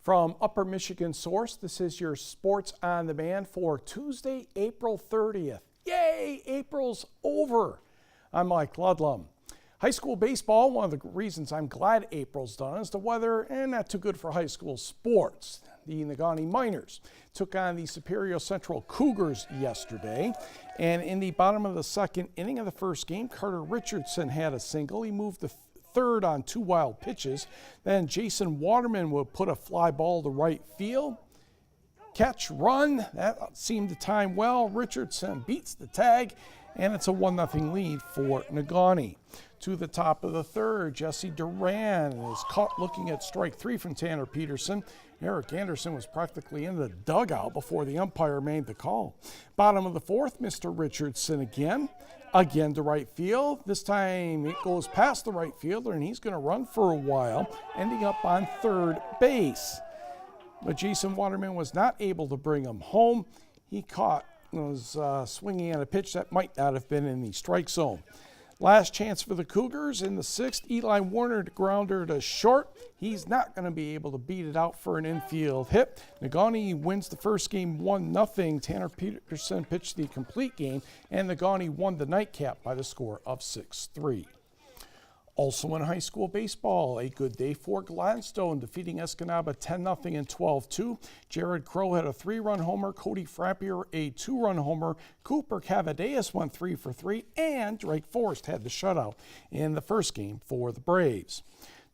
From Upper Michigan Source, this is your Sports on Demand for Tuesday, April 30th. Yay, April's over. I'm Mike Ludlum. High school baseball, one of the reasons I'm glad April's done is the weather, and not too good for high school sports. The Negaunee Miners took on the Superior Central Cougars yesterday, and in the bottom of the second inning of the first game, Carter Richardson had a single. He moved to third on 2 wild pitches. Then Jason Waterman would put a fly ball to right field. Catch, run, that seemed to time well. Richardson beats the tag, and it's a 1-0 lead for Negaunee. To the top of the third, Jesse Duran is caught looking at strike 3 from Tanner Peterson. Eric Anderson was practically in the dugout before the umpire made the call. Bottom of the fourth, Mr. Richardson again to right field. This time it goes past the right fielder, and he's going to run for a while, ending up on third base. But Jason Waterman was not able to bring him home. He was swinging at a pitch that might not have been in the strike zone. Last chance for the Cougars in the sixth. Eli Warner grounder to short. He's not going to be able to beat it out for an infield hit. Negaunee wins the first game 1-0. Tanner Peterson pitched the complete game, and Negaunee won the nightcap by the score of 6-3. Also in high school baseball, a good day for Gladstone, defeating Escanaba 10-0 and 12-2. Jared Crow had a 3-run homer, Cody Frappier a 2-run homer, Cooper Cavadeas went 3 for 3, and Drake Forrest had the shutout in the first game for the Braves.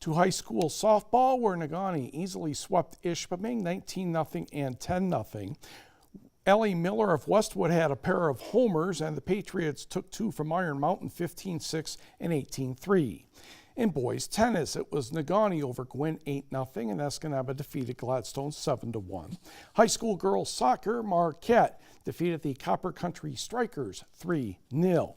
To high school softball, where Negaunee easily swept Ishpeming 19-0 and 10-0. Ellie Miller of Westwood had a pair of homers, and the Patriots took 2 from Iron Mountain 15-6 and 18-3. In boys tennis, it was Negaunee over Gwinn 8-0, and Escanaba defeated Gladstone 7-1. High school girls soccer, Marquette defeated the Copper Country Strikers 3-0.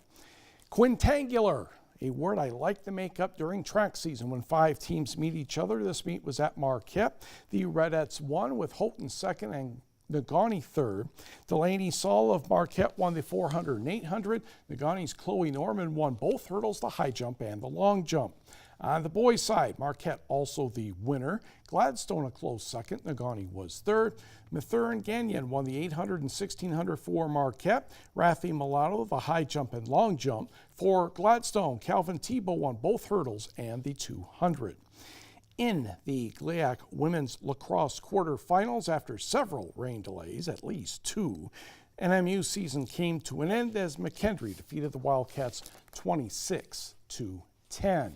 Quintangular, a word I like to make up during track season when 5 teams meet each other. This meet was at Marquette. The Redettes won with Houghton second and Negaunee third. Delaney Saul of Marquette won the 400 and 800. Negaunee's Chloe Norman won both hurdles, the high jump and the long jump. On the boys' side, Marquette also the winner. Gladstone a close second. Negaunee was third. Mathurin Gagnon won the 800 and 1600 for Marquette. Rafi Mulatto the high jump and long jump. For Gladstone, Calvin Tebow won both hurdles and the 200. In the GLIAC women's lacrosse quarterfinals, after several rain delays, at least 2, NMU season came to an end as McKendree defeated the Wildcats 26-10.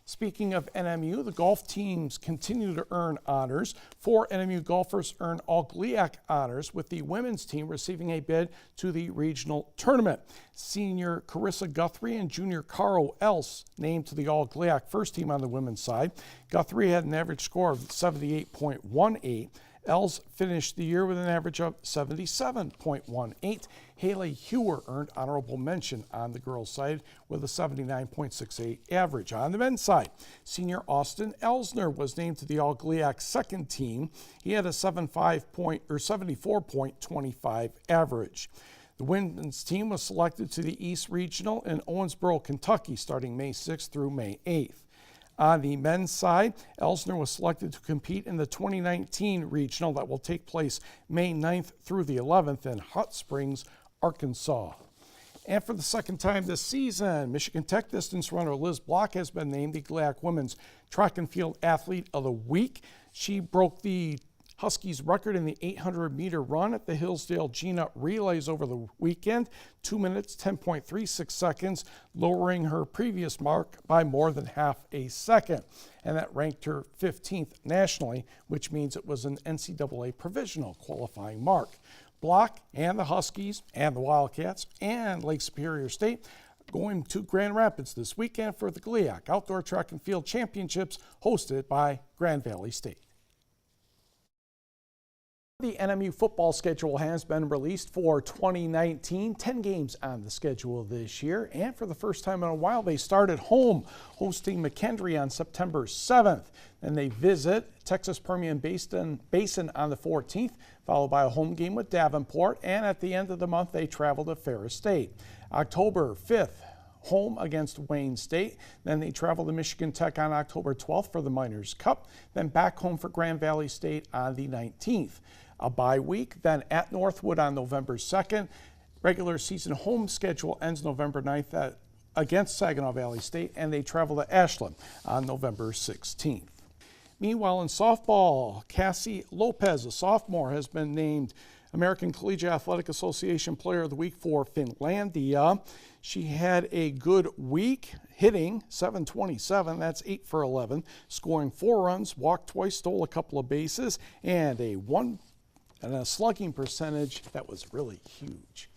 Speaking of NMU, the golf teams continue to earn honors. 4 NMU golfers earned all GLIAC honors, with the women's team receiving a bid to the regional tournament. Senior Carissa Guthrie and junior Caro Else named to the all GLIAC first team on the women's side. Guthrie had an average score of 78.18. Els finished the year with an average of 77.18. Haley Hewer earned honorable mention on the girls' side with a 79.68 average. On the men's side, senior Austin Elsner was named to the All GLIAC second team. He had a 74.25 average. The women's team was selected to the East Regional in Owensboro, Kentucky, starting May 6th through May 8th. On the men's side, Elsner was selected to compete in the 2019 regional that will take place May 9th through the 11th in Hot Springs, Arkansas. And for the second time this season, Michigan Tech distance runner Liz Block has been named the GLIAC Women's Track and Field Athlete of the Week. She broke the Huskies record in the 800-meter run at the Hillsdale Gina Relays over the weekend, 2 minutes, 10.36 seconds, lowering her previous mark by more than half a second. And that ranked her 15th nationally, which means it was an NCAA provisional qualifying mark. Block and the Huskies and the Wildcats and Lake Superior State going to Grand Rapids this weekend for the GLIAC Outdoor Track and Field Championships hosted by Grand Valley State. The NMU football schedule has been released for 2019. 10 games on the schedule this year, and for the first time in a while, they start at home, hosting McKendree on September 7th. Then they visit Texas Permian Basin on the 14th, followed by a home game with Davenport, and at the end of the month, they travel to Ferris State. October 5th, home against Wayne State. Then they travel to Michigan Tech on October 12th for the Miners Cup. Then back home for Grand Valley State on the 19th. A bye week, then at Northwood on November 2nd. Regular season home schedule ends November 9th against Saginaw Valley State, and they travel to Ashland on November 16th. Meanwhile, in softball, Cassie Lopez, a sophomore, has been named American Collegiate Athletic Association Player of the Week for Finlandia. She had a good week, hitting .727, that's 8 for 11, scoring 4 runs, walked twice, stole a couple of bases, and a slugging percentage that was really huge.